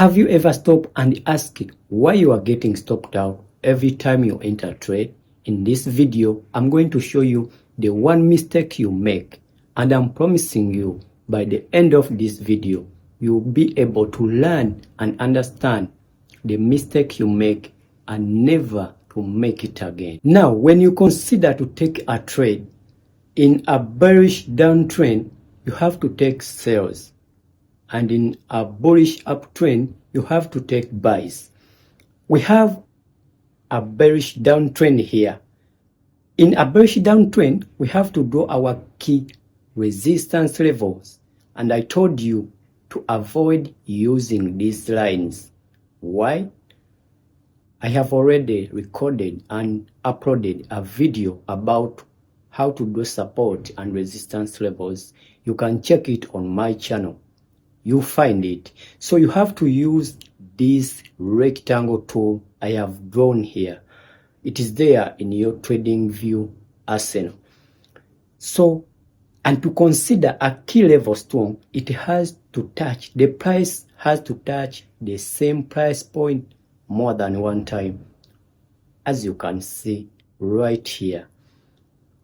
Have you ever stopped and asked why you are getting stopped out every time you enter a trade? In this video, I'm going to show you the one mistake you make, and I'm promising you by the end of this video, you'll be able to learn and understand the mistake you make and never to make it again. Now, when you consider to take a trade in a bearish downtrend, you have to take sales. And in a bullish uptrend, you have to take buys. We have a bearish downtrend here. In a bearish downtrend, we have to draw our key resistance levels. And I told you to avoid using these lines. Why? I have already recorded and uploaded a video about how to do support and resistance levels. You can check it on my channel. You find it. So you have to use this rectangle tool I have drawn here. It is there in your trading view arsenal. So, and to consider a key level strong, it has to touch, the price has to touch the same price point more than one time, as you can see right here.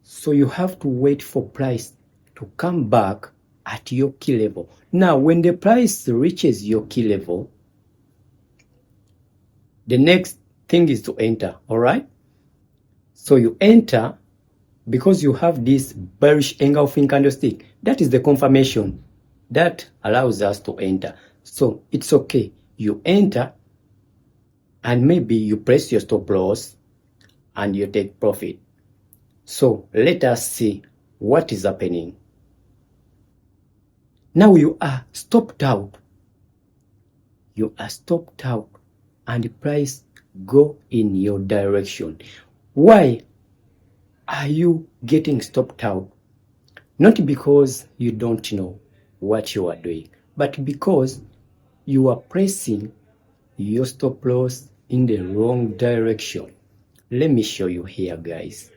So you have to wait for price to come back at your key level. Now, when the price reaches your key level, the next thing is to enter, all right? So you enter because you have this bearish engulfing candlestick. That is the confirmation that allows us to enter. So it's okay. You enter and maybe you press your stop loss and you take profit. So let us see what is happening. Now you are stopped out. You are stopped out and the price go in your direction. Why are you getting stopped out? Not because you don't know what you are doing, but because you are pressing your stop loss in the wrong direction. Let me show you here, guys.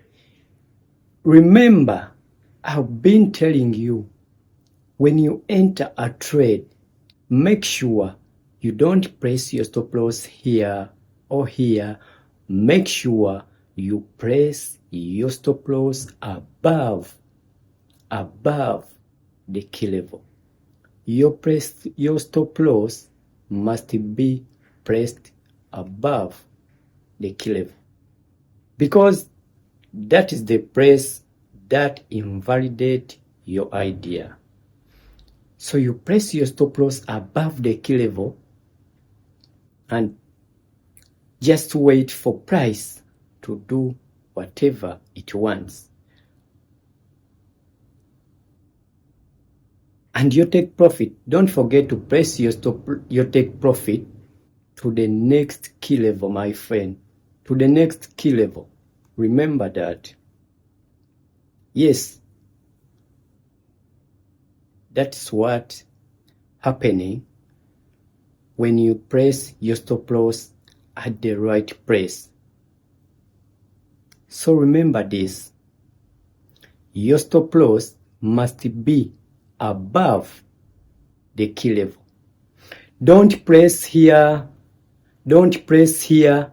Remember, I've been telling you, when you enter a trade, make sure you don't press your stop loss here or here. Make sure you press your stop loss above the key level. Your stop loss must be pressed above the key level, because that is the price that invalidates your idea. So you press your stop loss above the key level and just wait for price to do whatever it wants. And you take profit. Don't forget to press your take profit to the next key level, my friend. To the next key level. Remember that. Yes. That's what happening when you press your stop loss at the right price. So remember this. Your stop loss must be above the key level. Don't press here. Don't press here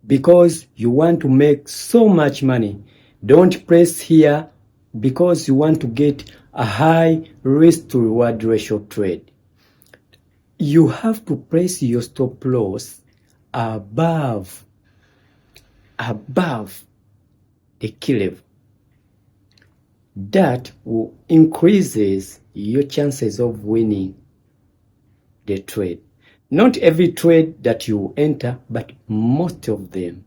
because you want to make so much money. Don't press here because you want to get a high risk to reward ratio trade. You have to press your stop loss above the key level. That will increases your chances of winning the trade. Not every trade that you enter, but most of them.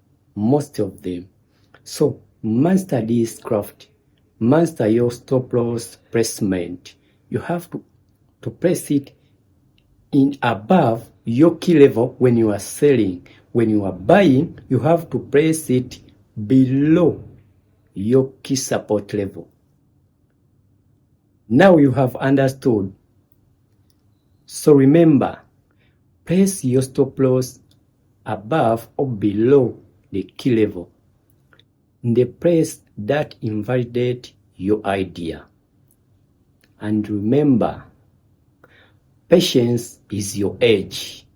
So master this craft. Master your stop loss placement. You have to press it in above your key level when you are selling. When you are buying, you have to press it below your key support level. Now you have understood. So remember, press your stop loss above or below the key level. The price that invalidates your idea. And remember, patience is your edge.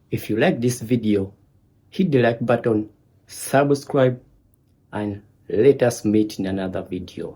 If you like this video, hit the like button, subscribe, and let us meet in another video.